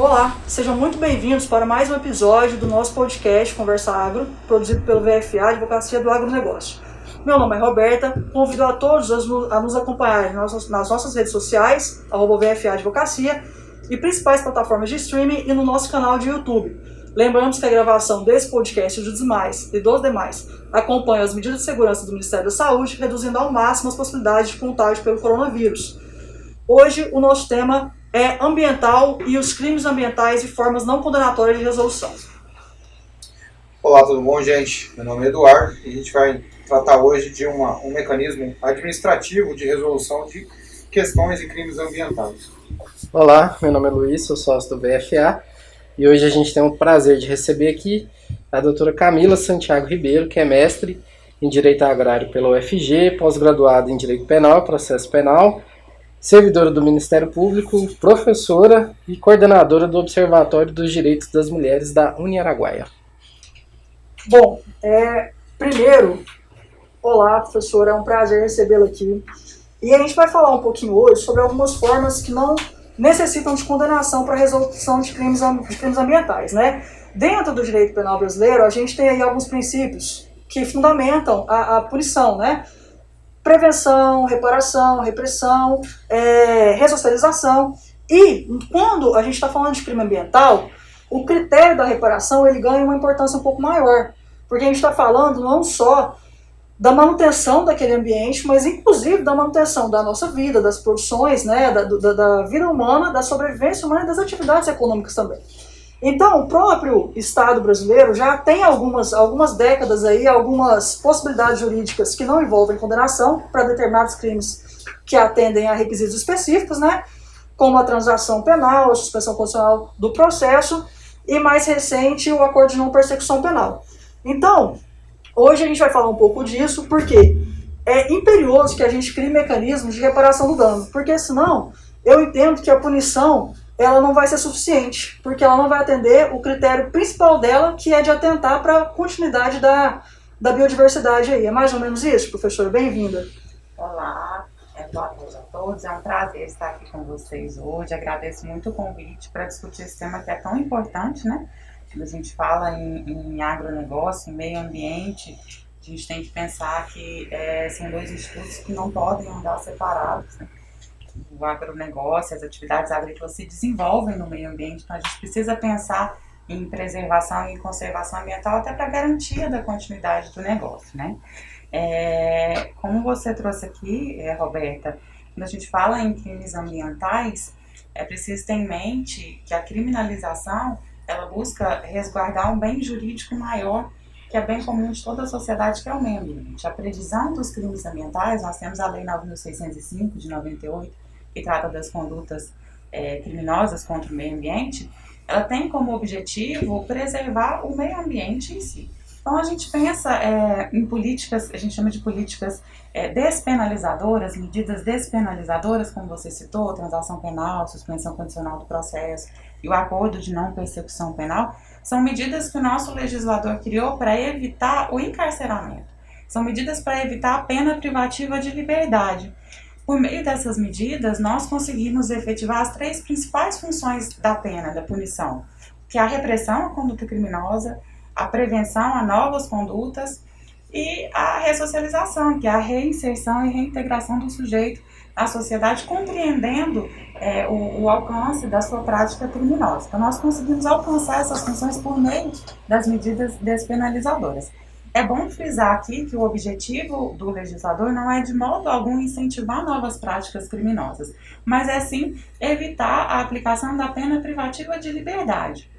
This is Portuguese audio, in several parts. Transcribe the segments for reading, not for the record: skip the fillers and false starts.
Olá, sejam muito bem-vindos para mais um episódio do nosso podcast Conversa Agro, produzido pelo VFA, Advocacia do Agronegócio. Meu nome é Roberta, convido a todos a nos acompanharem nas nossas redes sociais, @VFA Advocacia, e principais plataformas de streaming e no nosso canal de YouTube. Lembramos que a gravação desse podcast e dos demais acompanha as medidas de segurança do Ministério da Saúde, reduzindo ao máximo as possibilidades de contágio pelo coronavírus. Hoje o nosso tema é ambiental e os crimes ambientais e formas não condenatórias de resolução. Olá, tudo bom, gente? Meu nome é Eduardo e a gente vai tratar hoje de um mecanismo administrativo de resolução de questões e crimes ambientais. Olá, meu nome é Luiz, sou sócio do VFA e hoje a gente tem o prazer de receber aqui a doutora Camila Santiago Ribeiro, que é mestre em Direito Agrário pela UFG, pós-graduada em Direito Penal e Processo Penal, servidora do Ministério Público, professora e coordenadora do Observatório dos Direitos das Mulheres da Uniaraguaia. Bom, primeiro, olá professora, é um prazer recebê-la aqui. E a gente vai falar um pouquinho hoje sobre algumas formas que não necessitam de condenação para resolução de crimes ambientais, né? Dentro do direito penal brasileiro, a gente tem aí alguns princípios que fundamentam a punição, né? Prevenção, reparação, repressão, ressocialização. E quando a gente está falando de crime ambiental, o critério da reparação ele ganha uma importância um pouco maior, porque a gente está falando não só da manutenção daquele ambiente, mas inclusive da manutenção da nossa vida, das produções, né, da vida humana, da sobrevivência humana e das atividades econômicas também. Então, o próprio Estado brasileiro já tem algumas décadas aí, algumas possibilidades jurídicas que não envolvem condenação para determinados crimes que atendem a requisitos específicos, né? Como a transação penal, a suspensão condicional do processo e, mais recente, o acordo de não persecução penal. Então, hoje a gente vai falar um pouco disso, porque é imperioso que a gente crie mecanismos de reparação do dano, porque senão eu entendo que a punição ela não vai ser suficiente, porque ela não vai atender o critério principal dela, que é de atentar para a continuidade da biodiversidade aí. É mais ou menos isso, professora? Bem-vinda. Olá, boa tarde a todos. É um prazer estar aqui com vocês hoje. Agradeço muito o convite para discutir esse tema que é tão importante, né? Quando a gente fala em agronegócio, em meio ambiente, a gente tem que pensar que são dois estudos que não podem andar separados, né? O agronegócio, as atividades agrícolas se desenvolvem no meio ambiente, então a gente precisa pensar em preservação e em conservação ambiental até para garantia da continuidade do negócio, né? Como você trouxe aqui, Roberta, quando a gente fala em crimes ambientais, é preciso ter em mente que a criminalização ela busca resguardar um bem jurídico maior, que é bem comum de toda a sociedade, que é o meio ambiente. A previsão dos crimes ambientais, nós temos a Lei 9.605, de 98, que trata das condutas criminosas contra o meio ambiente, ela tem como objetivo preservar o meio ambiente em si. Então a gente pensa em políticas, a gente chama de políticas despenalizadoras, medidas despenalizadoras, como você citou, transação penal, suspensão condicional do processo e o acordo de não persecução penal, são medidas que o nosso legislador criou para evitar o encarceramento. São medidas para evitar a pena privativa de liberdade. Por meio dessas medidas, nós conseguimos efetivar as três principais funções da pena, da punição, que é a repressão à conduta criminosa, a prevenção a novas condutas e a ressocialização, que é a reinserção e reintegração do sujeito à sociedade, compreendendo o alcance da sua prática criminosa. Então, nós conseguimos alcançar essas funções por meio das medidas despenalizadoras. É bom frisar aqui que o objetivo do legislador não é de modo algum incentivar novas práticas criminosas, mas é sim evitar a aplicação da pena privativa de liberdade.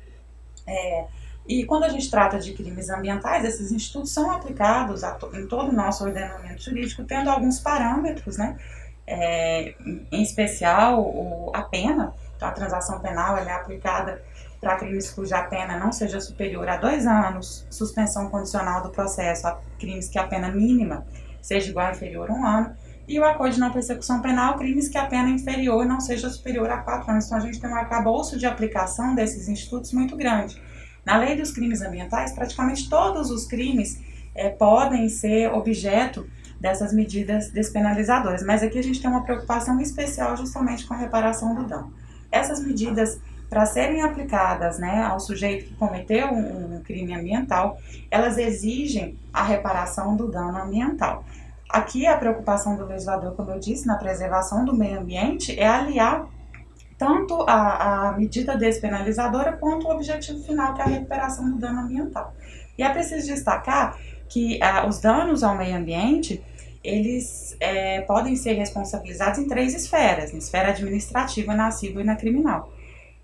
E quando a gente trata de crimes ambientais, esses institutos são aplicados em todo o nosso ordenamento jurídico, tendo alguns parâmetros, né? Em especial a pena. Então, a transação penal ela é aplicada para crimes cuja pena não seja superior a 2 anos, suspensão condicional do processo a crimes que a pena mínima seja igual ou inferior a 1 ano, e o acordo de não persecução penal, crimes que a pena inferior não seja superior a 4 anos. Então, a gente tem um arcabouço de aplicação desses institutos muito grande. Na lei dos crimes ambientais, praticamente todos os crimes podem ser objeto dessas medidas despenalizadoras, mas aqui a gente tem uma preocupação especial justamente com a reparação do dano. Essas medidas para serem aplicadas, né, ao sujeito que cometeu um crime ambiental, elas exigem a reparação do dano ambiental. Aqui a preocupação do legislador, como eu disse, na preservação do meio ambiente é aliar tanto a medida despenalizadora quanto o objetivo final, que é a recuperação do dano ambiental. E é preciso destacar que os danos ao meio ambiente, eles podem ser responsabilizados em 3 esferas: na esfera administrativa, na civil e na criminal.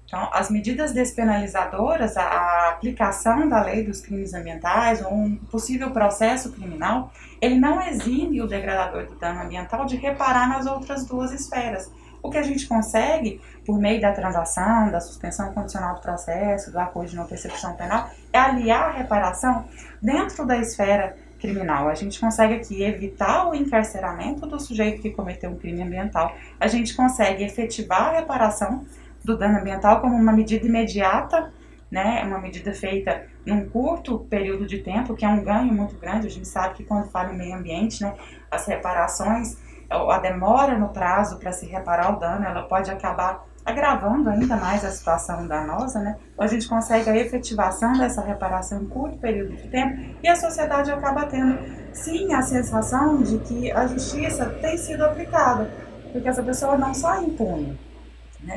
Então, as medidas despenalizadoras, a aplicação da lei dos crimes ambientais ou um possível processo criminal, ele não exime o degradador do dano ambiental de reparar nas outras 2 esferas. O que a gente consegue, por meio da transação, da suspensão condicional do processo, do acordo de não persecução penal, é aliar a reparação dentro da esfera criminal. A gente consegue aqui evitar o encarceramento do sujeito que cometeu um crime ambiental, a gente consegue efetivar a reparação do dano ambiental como uma medida imediata, né, uma medida feita num curto período de tempo, que é um ganho muito grande. A gente sabe que quando fala em meio ambiente, né, as reparações, a demora no prazo para se reparar o dano, ela pode acabar agravando ainda mais a situação danosa, né? Então, a gente consegue a efetivação dessa reparação em curto período de tempo e a sociedade acaba tendo, sim, a sensação de que a justiça tem sido aplicada, porque essa pessoa não sai impune.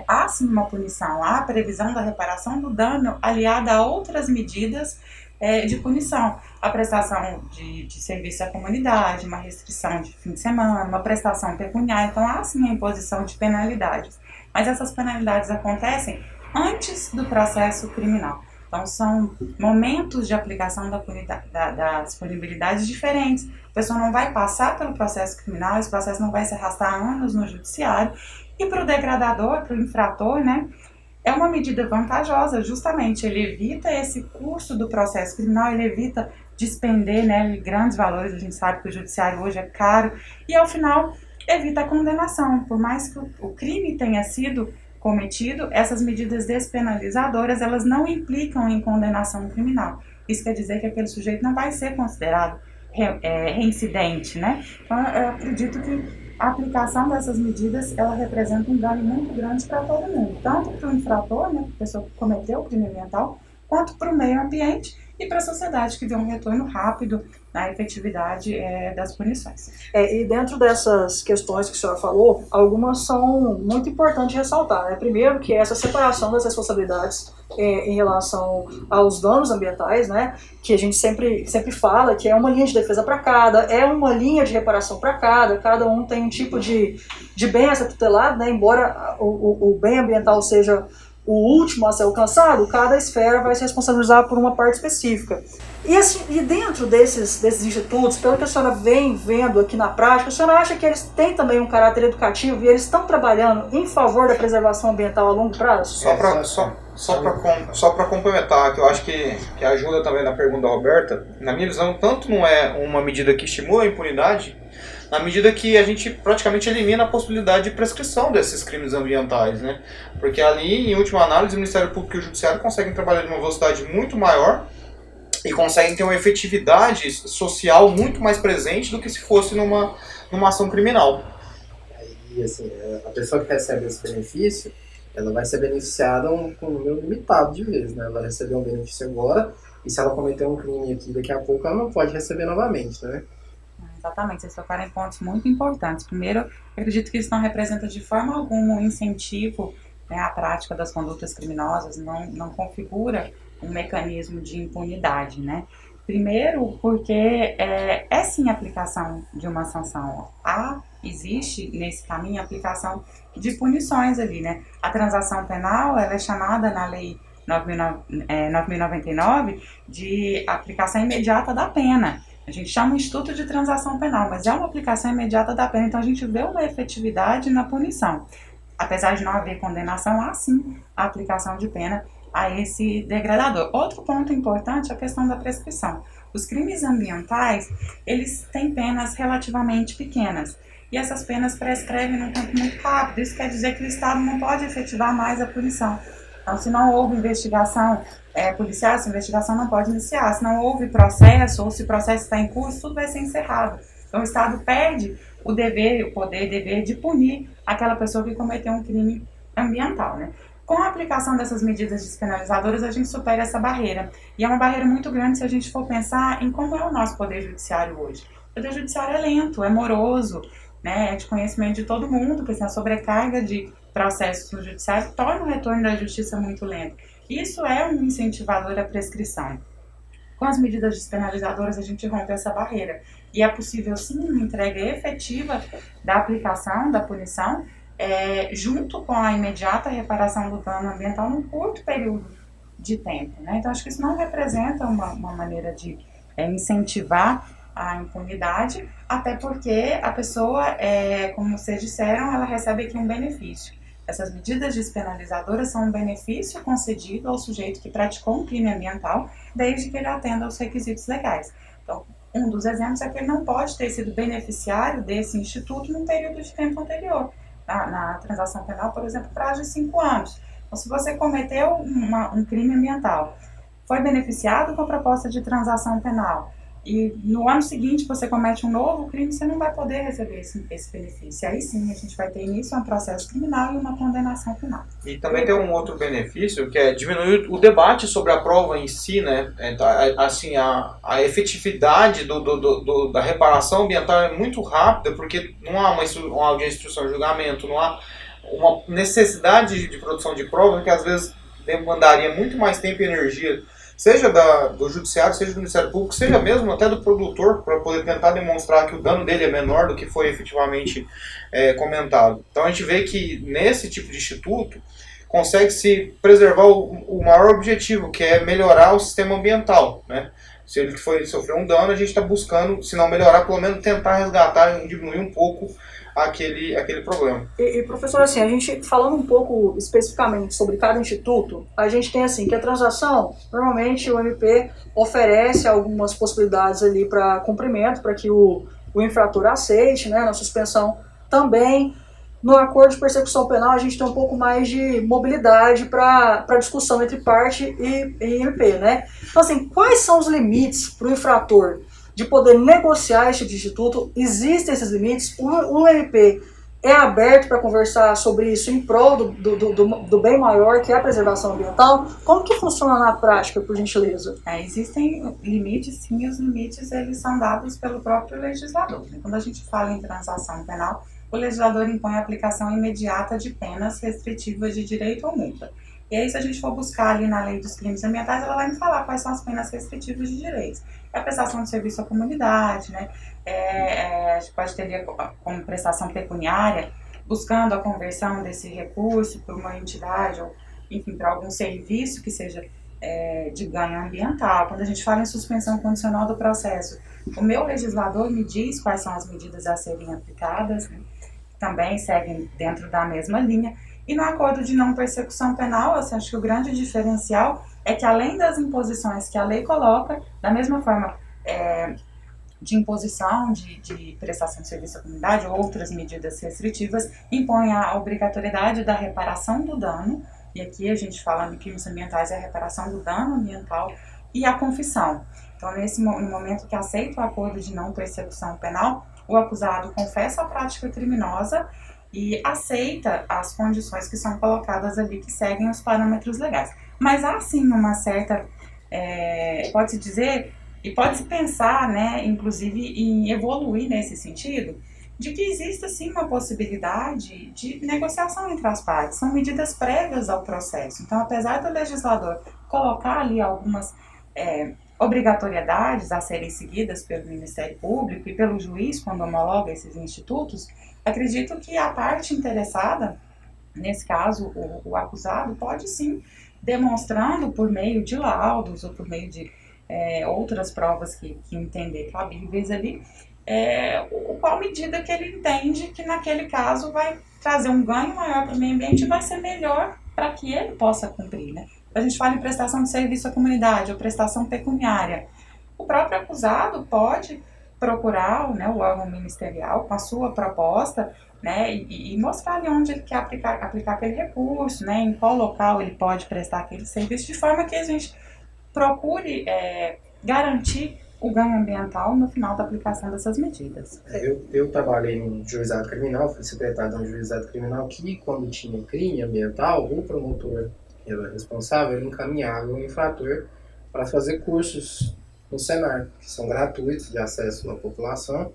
Há sim uma punição, há a previsão da reparação do dano aliada a outras medidas de punição, a prestação de serviço à comunidade, uma restrição de fim de semana, uma prestação pecuniária. Então há sim a imposição de penalidades, mas essas penalidades acontecem antes do processo criminal. Então são momentos de aplicação das punibilidades diferentes. A pessoa não vai passar pelo processo criminal, esse processo não vai se arrastar anos no judiciário. E para o degradador, para o infrator, né, é uma medida vantajosa, justamente. Ele evita esse custo do processo criminal, ele evita despender, né, grandes valores. A gente sabe que o judiciário hoje é caro e, ao final, evita a condenação. Por mais que o crime tenha sido cometido, essas medidas despenalizadoras, elas não implicam em condenação criminal. Isso quer dizer que aquele sujeito não vai ser considerado reincidente, né? Então, eu acredito que a aplicação dessas medidas, ela representa um dano muito grande para todo mundo, tanto para o infrator, né, a pessoa que cometeu o crime ambiental, quanto para o meio ambiente e para a sociedade, que vê um retorno rápido na efetividade das punições. E dentro dessas questões que a senhora falou, algumas são muito importantes de ressaltar, né? Primeiro, que é essa separação das responsabilidades em relação aos danos ambientais, né? Que a gente sempre fala que é uma linha de defesa para cada, é uma linha de reparação para cada um tem um tipo de bem a ser tutelado, né? Embora o bem ambiental seja o último a ser alcançado, cada esfera vai se responsabilizar por uma parte específica. E dentro desses institutos, pelo que a senhora vem vendo aqui na prática, a senhora acha que eles têm também um caráter educativo e eles estão trabalhando em favor da preservação ambiental a longo prazo? Só para complementar, que eu acho que ajuda também na pergunta da Roberta, na minha visão, tanto não é uma medida que estimula a impunidade, na medida que a gente praticamente elimina a possibilidade de prescrição desses crimes ambientais, né? Porque ali, em última análise, o Ministério Público e o Judiciário conseguem trabalhar de uma velocidade muito maior e conseguem ter uma efetividade social muito mais presente do que se fosse numa ação criminal. E assim, a pessoa que recebe esse benefício, ela vai ser beneficiada com um número limitado de vezes, né? Ela vai receber um benefício agora, e se ela cometer um crime aqui daqui a pouco, ela não pode receber novamente, né? Exatamente, vocês tocaram em pontos muito importantes. Primeiro, eu acredito que isso não representa de forma alguma um incentivo, né, à prática das condutas criminosas, não configura um mecanismo de impunidade, né? Primeiro, porque é sim a aplicação de uma sanção. Existe nesse caminho a aplicação de punições ali, né? A transação penal, ela é chamada na lei 9.099 de aplicação imediata da pena. A gente chama o Instituto de Transação Penal, mas é uma aplicação imediata da pena, então a gente vê uma efetividade na punição. Apesar de não haver condenação, há sim a aplicação de pena a esse degradador. Outro ponto importante é a questão da prescrição. Os crimes ambientais, eles têm penas relativamente pequenas, e essas penas prescrevem num tempo muito rápido. Isso quer dizer que o Estado não pode efetivar mais a punição. Então, se não houve investigação policial, essa investigação não pode iniciar. Se não houve processo, ou se o processo está em curso, tudo vai ser encerrado. Então, o Estado perde o dever de punir aquela pessoa que cometeu um crime ambiental, né? Com a aplicação dessas medidas despenalizadoras, a gente supera essa barreira. E é uma barreira muito grande se a gente for pensar em como é o nosso Poder Judiciário hoje. O Poder Judiciário é lento, é moroso, né, é de conhecimento de todo mundo, porque assim, a sobrecarga de processos no Judiciário torna o retorno da Justiça muito lento. Isso é um incentivador à prescrição. Com as medidas despenalizadoras, a gente rompe essa barreira. E é possível, sim, uma entrega efetiva da aplicação da punição, junto com a imediata reparação do dano ambiental num curto período de tempo, né? Então, acho que isso não representa uma maneira de incentivar a impunidade, até porque a pessoa, como vocês disseram, ela recebe aqui um benefício. Essas medidas despenalizadoras são um benefício concedido ao sujeito que praticou um crime ambiental, desde que ele atenda aos requisitos legais. Então, um dos exemplos é que ele não pode ter sido beneficiário desse instituto num período de tempo anterior. Na transação penal, por exemplo, prazo de 5 anos. Então, se você cometeu um crime ambiental, foi beneficiado com a proposta de transação penal, e no ano seguinte você comete um novo crime, você não vai poder receber esse benefício. Aí sim a gente vai ter início a um processo criminal e uma condenação final. E também tem um outro benefício, que é diminuir o debate sobre a prova em si, né? Assim, a efetividade da reparação ambiental é muito rápida, porque não há uma audiência de instrução e julgamento, não há uma necessidade de produção de prova que às vezes demandaria muito mais tempo e energia, seja do judiciário, seja do Ministério Público, seja mesmo até do produtor, para poder tentar demonstrar que o dano dele é menor do que foi efetivamente comentado. Então a gente vê que nesse tipo de instituto consegue-se preservar o maior objetivo, que é melhorar o sistema ambiental, né? Se ele sofreu um dano, a gente está buscando, se não melhorar, pelo menos tentar resgatar e diminuir um pouco aquele problema. E professor, assim, a gente falando um pouco especificamente sobre cada instituto, a gente tem assim que a transação, normalmente o MP oferece algumas possibilidades ali para cumprimento, para que o infrator aceite, né, na suspensão também. No acordo de persecução penal a gente tem um pouco mais de mobilidade para discussão entre parte e MP, né? Então assim, quais são os limites para o infrator de poder negociar esse instituto? Existem esses limites? O MP é aberto para conversar sobre isso em prol do bem maior, que é a preservação ambiental? Como que funciona na prática, por gentileza? Existem limites, sim, e os limites eles são dados pelo próprio legislador. Quando a gente fala em transação penal, o legislador impõe a aplicação imediata de penas restritivas de direito ou multa. E aí, se a gente for buscar ali na lei dos crimes ambientais, ela vai me falar quais são as penas restritivas de direitos. É a prestação de serviço à comunidade, né? A gente pode ter ali como prestação pecuniária, buscando a conversão desse recurso para uma entidade ou, enfim, para algum serviço que seja de ganho ambiental. Quando a gente fala em suspensão condicional do processo, o meu legislador me diz quais são as medidas a serem aplicadas, né? Também seguem dentro da mesma linha. E no acordo de não persecução penal, eu acho que o grande diferencial é que, além das imposições que a lei coloca, da mesma forma de imposição, de prestação de serviço à comunidade, outras medidas restritivas, impõe a obrigatoriedade da reparação do dano, e aqui a gente fala em crimes ambientais, é a reparação do dano ambiental, e a confissão. Então, no momento que aceita o acordo de não persecução penal, o acusado confessa a prática criminosa e aceita as condições que são colocadas ali, que seguem os parâmetros legais. Mas há sim uma certa, pode-se dizer, e pode-se pensar, né, inclusive, em evoluir nesse sentido, de que existe sim uma possibilidade de negociação entre as partes. São medidas prévias ao processo. Então, apesar do legislador colocar ali algumas obrigatoriedades a serem seguidas pelo Ministério Público e pelo juiz quando homologa esses institutos, acredito que a parte interessada, nesse caso o acusado, pode sim, demonstrando por meio de laudos ou por meio de outras provas que entender cabíveis ali, qual medida que ele entende que naquele caso vai trazer um ganho maior para o meio ambiente e vai ser melhor para que ele possa cumprir, né? A gente fala em prestação de serviço à comunidade ou prestação pecuniária. O próprio acusado pode procurar, né, o órgão ministerial com a sua proposta, né, e mostrar ali onde ele quer aplicar aquele recurso, né, em qual local ele pode prestar aquele serviço, de forma que a gente procure garantir o ganho ambiental no final da aplicação dessas medidas. Eu trabalhei num juizado criminal, fui secretário de um juizado criminal que, quando tinha crime ambiental, o promotor que era responsável, ele encaminhava o infrator para fazer cursos no Senar, que são gratuitos de acesso à população,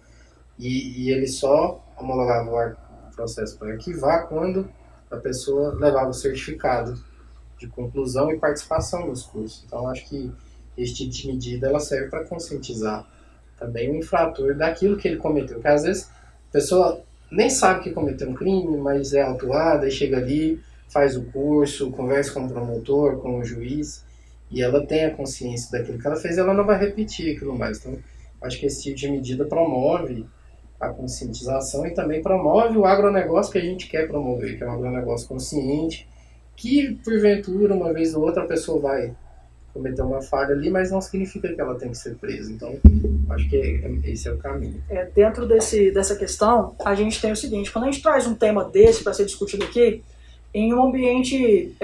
e ele só homologava o processo para arquivar quando a pessoa levava o certificado de conclusão e participação nos cursos. Então, acho que esse tipo de medida ela serve para conscientizar também o infrator daquilo que ele cometeu. Porque às vezes a pessoa nem sabe que cometeu um crime, mas é autuada e chega ali, faz o curso, conversa com o promotor, com o juiz, e ela tem a consciência daquilo que ela fez, ela não vai repetir aquilo mais. Então, acho que esse tipo de medida promove a conscientização e também promove o agronegócio que a gente quer promover, que é um agronegócio consciente, que porventura, uma vez ou outra, a pessoa vai cometer uma falha ali, mas não significa que ela tem que ser presa. Então, acho que esse é o caminho. Dentro dessa questão, a gente tem o seguinte: quando a gente traz um tema desse para ser discutido aqui, em um ambiente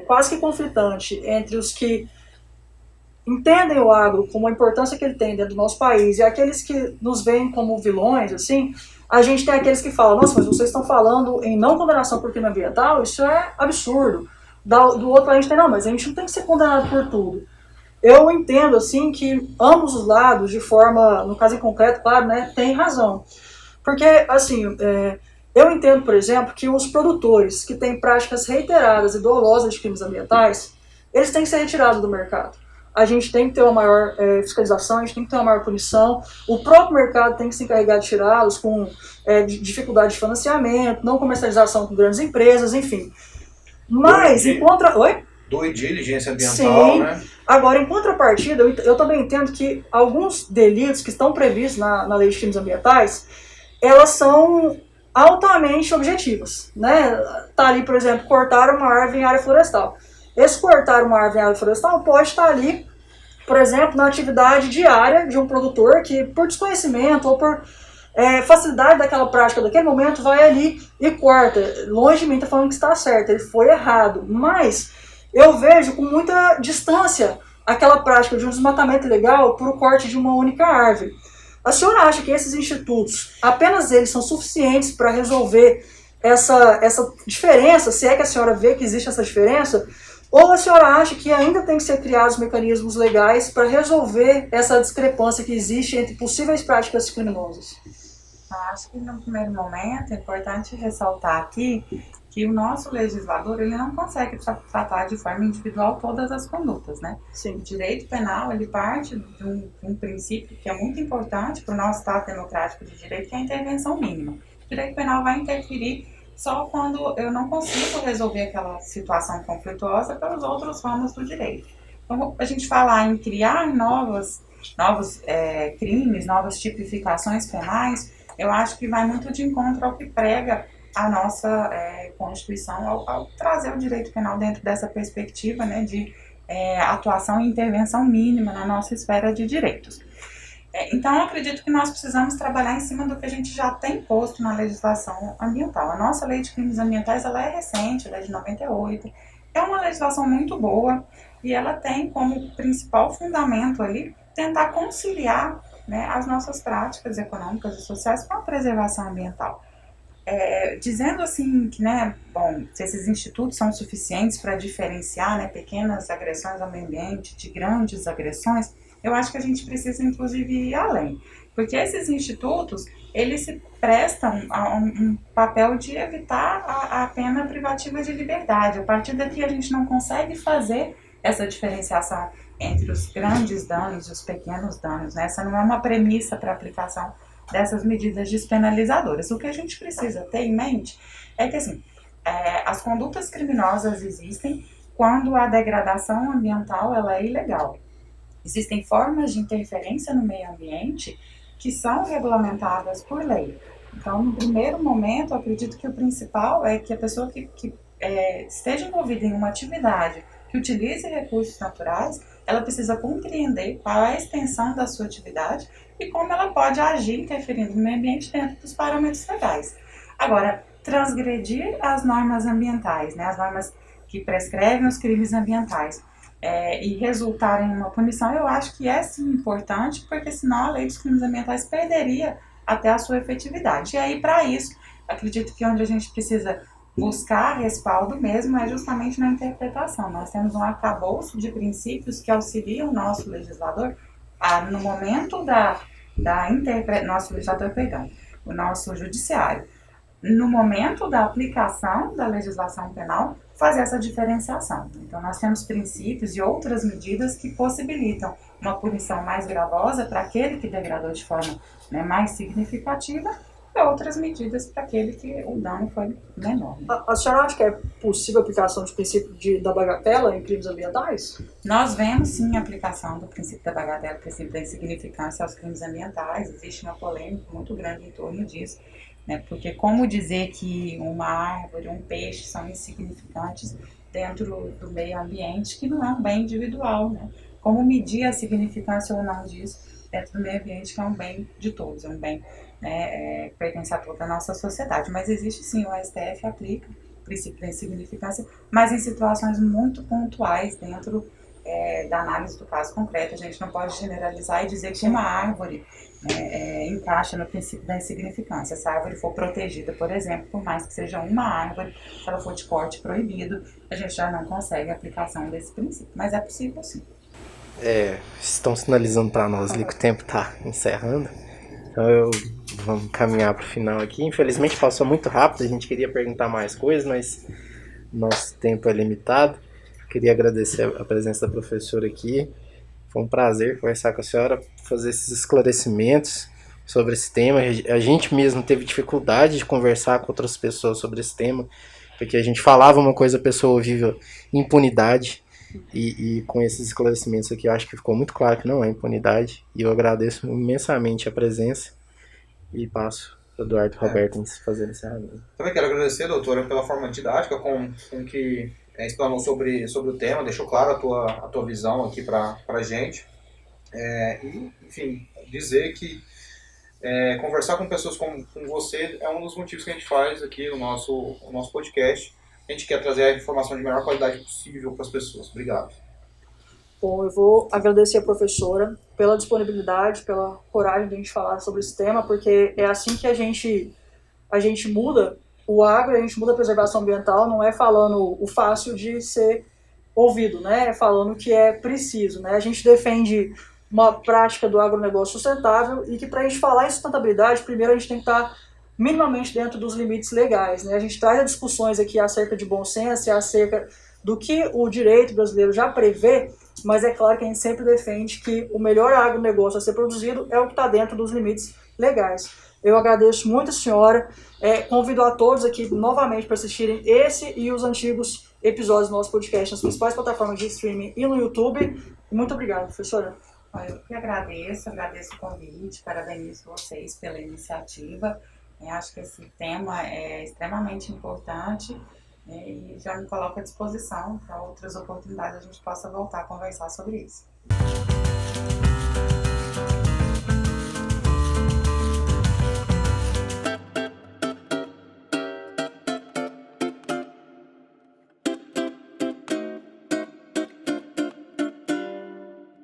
quase que conflitante entre os que entendem o agro como a importância que ele tem dentro do nosso país e aqueles que nos veem como vilões, assim, a gente tem aqueles que falam: nossa, mas vocês estão falando em não condenação por crime ambiental, isso é absurdo. Do outro lado a gente tem: não, mas a gente não tem que ser condenado por tudo. Eu entendo, assim, que ambos os lados, de forma, no caso em concreto, claro, né, tem razão. Porque, assim, eu entendo, por exemplo, que os produtores que têm práticas reiteradas e dolosas de crimes ambientais, eles têm que ser retirados do mercado. A gente tem que ter uma maior fiscalização, a gente tem que ter uma maior punição. O próprio mercado tem que se encarregar de tirá-los com dificuldade de financiamento, não comercialização com grandes empresas, enfim. Mas, Due diligência ambiental, sim, né? Agora, em contrapartida, eu também entendo que alguns delitos que estão previstos na lei de crimes ambientais, elas são altamente objetivas, né? Tá ali, por exemplo, cortar uma árvore em área florestal. Esse cortar uma árvore em área florestal pode estar ali, por exemplo, na atividade diária de um produtor que, por desconhecimento ou por facilidade daquela prática daquele momento, vai ali e corta. Longe de mim tá falando que está certo, ele foi errado. Mas eu vejo com muita distância aquela prática de um desmatamento ilegal por o corte de uma única árvore. A senhora acha que esses institutos, apenas eles são suficientes para resolver essa diferença, se é que a senhora vê que existe essa diferença? Ou a senhora acha que ainda tem que ser criados mecanismos legais para resolver essa discrepância que existe entre possíveis práticas criminosas? Eu acho que no primeiro momento é importante ressaltar aqui que o nosso legislador ele não consegue tratar de forma individual todas as condutas, né? Sim. O direito penal ele parte de um princípio que é muito importante para o nosso Estado democrático de direito, que é a intervenção mínima. O direito penal vai interferir só quando eu não consigo resolver aquela situação conflituosa pelos outros ramos do direito. Então, a gente falar em criar novos crimes, novas tipificações penais, eu acho que vai muito de encontro ao que prega a nossa Constituição ao trazer o direito penal dentro dessa perspectiva, né, de atuação e intervenção mínima na nossa esfera de direitos. Então, eu acredito que nós precisamos trabalhar em cima do que a gente já tem posto na legislação ambiental. A nossa lei de crimes ambientais ela é recente, ela é de 98, é uma legislação muito boa e ela tem como principal fundamento ali tentar conciliar, né, as nossas práticas econômicas e sociais com a preservação ambiental. Dizendo assim que, né, se esses institutos são suficientes para diferenciar, né, pequenas agressões ao meio ambiente de grandes agressões, eu acho que a gente precisa inclusive ir além, porque esses institutos, eles se prestam a um papel de evitar a pena privativa de liberdade. A partir daqui a gente não consegue fazer essa diferenciação entre os grandes danos e os pequenos danos, né? Essa não é uma premissa para a aplicação dessas medidas despenalizadoras. O que a gente precisa ter em mente é que assim, as condutas criminosas existem quando a degradação ambiental ela é ilegal. Existem formas de interferência no meio ambiente que são regulamentadas por lei. Então, no primeiro momento, eu acredito que o principal é que a pessoa que esteja envolvida em uma atividade que utilize recursos naturais, ela precisa compreender qual é a extensão da sua atividade e como ela pode agir interferindo no meio ambiente dentro dos parâmetros legais. Agora, transgredir as normas ambientais, né, as normas que prescrevem os crimes ambientais, e resultar em uma punição, eu acho que é sim importante, porque senão a lei dos crimes ambientais perderia até a sua efetividade. E aí, para isso, acredito que onde a gente precisa buscar respaldo mesmo é justamente na interpretação. Nós temos um arcabouço de princípios que auxiliam o nosso legislador no momento nosso legislador, perdão, o nosso judiciário, no momento da aplicação da legislação penal, fazer essa diferenciação. Então, nós temos princípios e outras medidas que possibilitam uma punição mais gravosa para aquele que degradou de forma, né, mais significativa, e outras medidas para aquele que o dano foi menor. A senhora acha que é possível a aplicação do princípio da bagatela em crimes ambientais? Nós vemos sim a aplicação do princípio da bagatela, do princípio da insignificância aos crimes ambientais. Existe uma polêmica muito grande em torno disso, né? Porque como dizer que uma árvore, um peixe são insignificantes dentro do meio ambiente, que não é um bem individual, né? Como medir a significância ou não disso dentro do meio ambiente, que é um bem de todos, é um bem, né, pertence a toda a nossa sociedade. Mas existe sim, o STF aplica o princípio da insignificância, mas em situações muito pontuais dentro da análise do caso concreto. A gente não pode generalizar e dizer que uma árvore encaixa no princípio da insignificância. Se a árvore for protegida, por exemplo, por mais que seja uma árvore, se ela for de corte proibido, a gente já não consegue a aplicação desse princípio. Mas é possível sim. Estão sinalizando para nós ali que o tempo está encerrando. Então vamos caminhar para o final aqui. Infelizmente passou muito rápido, a gente queria perguntar mais coisas, mas nosso tempo é limitado. Queria agradecer a presença da professora aqui. Foi um prazer conversar com a senhora, fazer esses esclarecimentos sobre esse tema. A gente mesmo teve dificuldade de conversar com outras pessoas sobre esse tema, porque a gente falava uma coisa, a pessoa ouvia impunidade. E com esses esclarecimentos aqui, eu acho que ficou muito claro que não é impunidade. E eu agradeço imensamente a presença e passo para o Eduardo Roberto fazer esse encerramento. Também quero agradecer, doutora, pela forma didática com que explanou sobre o tema, deixou claro a tua visão aqui para a gente. E, enfim, dizer que conversar com pessoas como você é um dos motivos que a gente faz aqui no nosso podcast. A gente quer trazer a informação de melhor qualidade possível para as pessoas. Obrigado. Bom, eu vou agradecer a professora pela disponibilidade, pela coragem de a gente falar sobre esse tema, porque é assim que a gente muda o agro, a gente muda a preservação ambiental, não é falando o fácil de ser ouvido, né? É falando que é preciso, né? A gente defende uma prática do agronegócio sustentável e que para a gente falar em sustentabilidade, primeiro a gente tem que estar minimamente dentro dos limites legais, né? A gente traz discussões aqui acerca de bom senso e acerca do que o direito brasileiro já prevê, mas é claro que a gente sempre defende que o melhor agronegócio a ser produzido é o que está dentro dos limites legais. Eu agradeço muito a senhora, convido a todos aqui novamente para assistirem esse e os antigos episódios do nosso podcast nas principais plataformas de streaming e no YouTube. Muito obrigado, professora. Eu que agradeço o convite, parabenizo vocês pela iniciativa. Acho que esse tema é extremamente importante e já me coloco à disposição para outras oportunidades a gente possa voltar a conversar sobre isso.